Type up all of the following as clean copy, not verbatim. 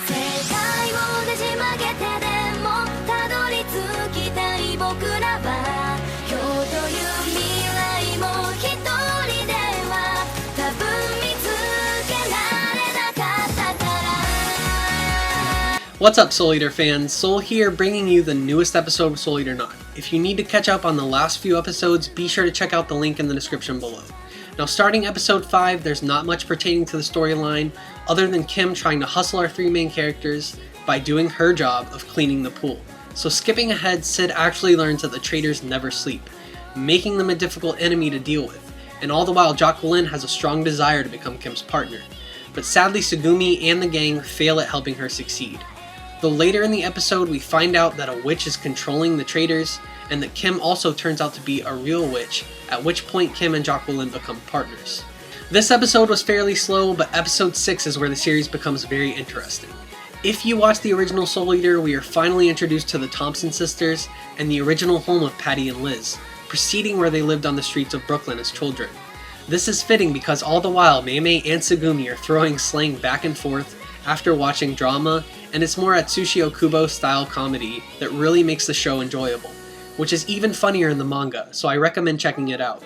世界をねじ曲げてでもたどり着きたい僕らは今日という未来も一人では多分見つけられなかったから What's up, Soul Eater fans? Soul here, bringing you the newest episode of Soul Eater Not. If you need to catch up on the last few episodes, be sure to check out the link in the description below. Now, starting episode 5, there's not much pertaining to the storyline other than Kim trying to hustle our three main characters by doing her job of cleaning the pool. So skipping ahead, Sid actually learns that the traitors never sleep, making them a difficult enemy to deal with, and all the while Jacqueline has a strong desire to become Kim's partner. But sadly, Tsugumi and the gang fail at helping her succeed. Though later in the episode we find out that a witch is controlling the traitors, and that Kim also turns out to be a real witch, at which point Kim and Jacqueline become partners. This episode was fairly slow, but episode 6 is where the series becomes very interesting. If you watch the original Soul Eater, we are finally introduced to the Thompson sisters and the original home of Patty and Liz, preceding where they lived on the streets of Brooklyn as children. This is fitting because all the while Mei and Tsugumi are throwing slang back and forth after watching drama, and it's more Atsushi Okubo style comedy that really makes the show enjoyable, which is even funnier in the manga, so I recommend checking it out.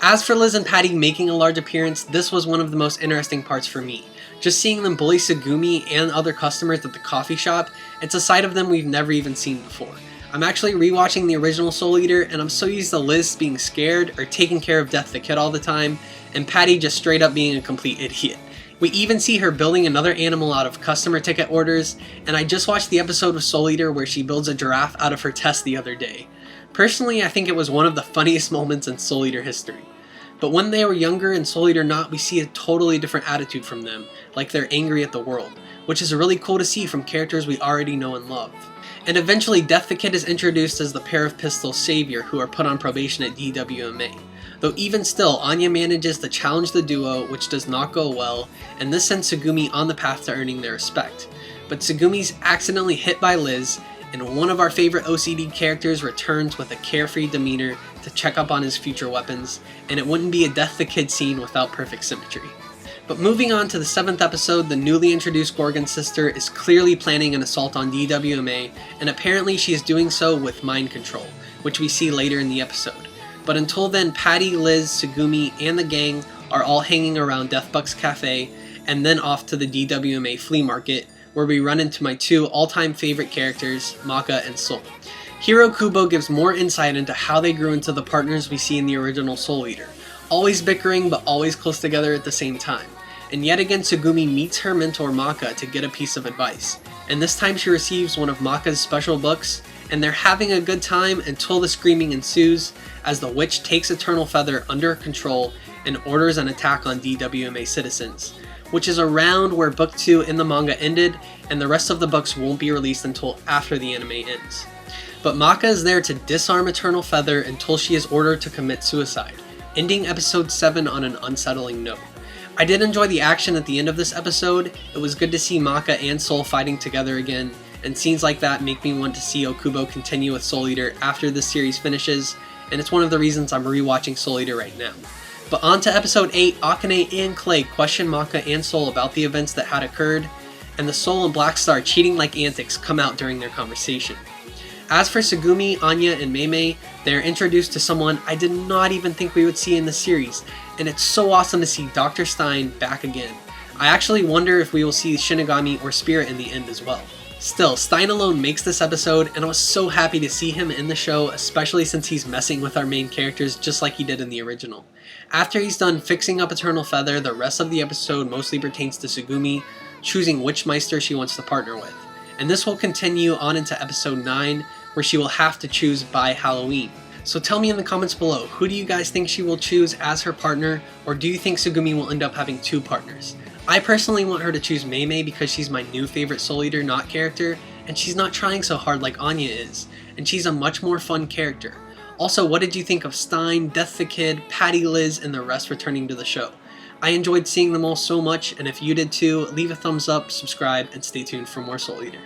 As for Liz and Patty making a large appearance, this was one of the most interesting parts for me. Just seeing them bully Tsugumi and other customers at the coffee shop, it's a side of them we've never even seen before. I'm actually rewatching the original Soul Eater, and I'm so used to Liz being scared or taking care of Death the Kid all the time, and Patty just straight up being a complete idiot. We even see her building another animal out of customer ticket orders, and I just watched the episode of Soul Eater where she builds a giraffe out of her test the other day. Personally, I think it was one of the funniest moments in Soul Eater history. But when they were younger in Soul Eater Not, we see a totally different attitude from them, like they're angry at the world, which is really cool to see from characters we already know and love. And eventually Death the Kid is introduced as the pair of Pistols' savior who are put on probation at DWMA. Though even still, Anya manages to challenge the duo, which does not go well, and this sends Tsugumi on the path to earning their respect. But Tsugumi's accidentally hit by Liz, and one of our favorite OCD characters returns with a carefree demeanor to check up on his future weapons, and it wouldn't be a Death the Kid scene without perfect symmetry. But moving on to the 7th episode, the newly introduced Gorgon sister is clearly planning an assault on DWMA, and apparently she is doing so with mind control, which we see later in the episode. But until then, Patty, Liz, Tsugumi, and the gang are all hanging around Deathbuck's cafe, and then off to the DWMA flea market, where we run into my two all-time favorite characters, Maka and Soul. Hiro Kubo gives more insight into how they grew into the partners we see in the original Soul Eater, always bickering but always close together at the same time. And yet again Tsugumi meets her mentor Maka to get a piece of advice, and this time she receives one of Maka's special books, and they're having a good time until the screaming ensues as the witch takes Eternal Feather under control and orders an attack on DWMA citizens, which is around where book 2 in the manga ended, and the rest of the books won't be released until after the anime ends. But Maka is there to disarm Eternal Feather until she is ordered to commit suicide, ending episode 7 on an unsettling note. I did enjoy the action at the end of this episode. It was good to see Maka and Soul fighting together again, and scenes like that make me want to see Okubo continue with Soul Eater after this series finishes, and it's one of the reasons I'm rewatching Soul Eater right now. But on to episode 8, Akane and Clay question Maka and Soul about the events that had occurred, and the Soul and Black Star cheating like antics come out during their conversation. As for Tsugumi, Anya, and Mei, they are introduced to someone I did not even think we would see in the series, and it's so awesome to see Dr. Stein back again. I actually wonder if we will see Shinigami or Spirit in the end as well. Still, Stein alone makes this episode, and I was so happy to see him in the show, especially since he's messing with our main characters just like he did in the original. After he's done fixing up Eternal Feather, the rest of the episode mostly pertains to Tsugumi choosing which Meister she wants to partner with. And this will continue on into episode 9, where she will have to choose by Halloween. So tell me in the comments below, who do you guys think she will choose as her partner, or do you think Tsugumi will end up having 2 partners? I personally want her to choose Mei because she's my new favorite Soul Eater Not character, and she's not trying so hard like Anya is, and she's a much more fun character. Also, what did you think of Stein, Death the Kid, Patty, Liz, and the rest returning to the show? I enjoyed seeing them all so much, and if you did too, leave a thumbs up, subscribe, and stay tuned for more Soul Eater.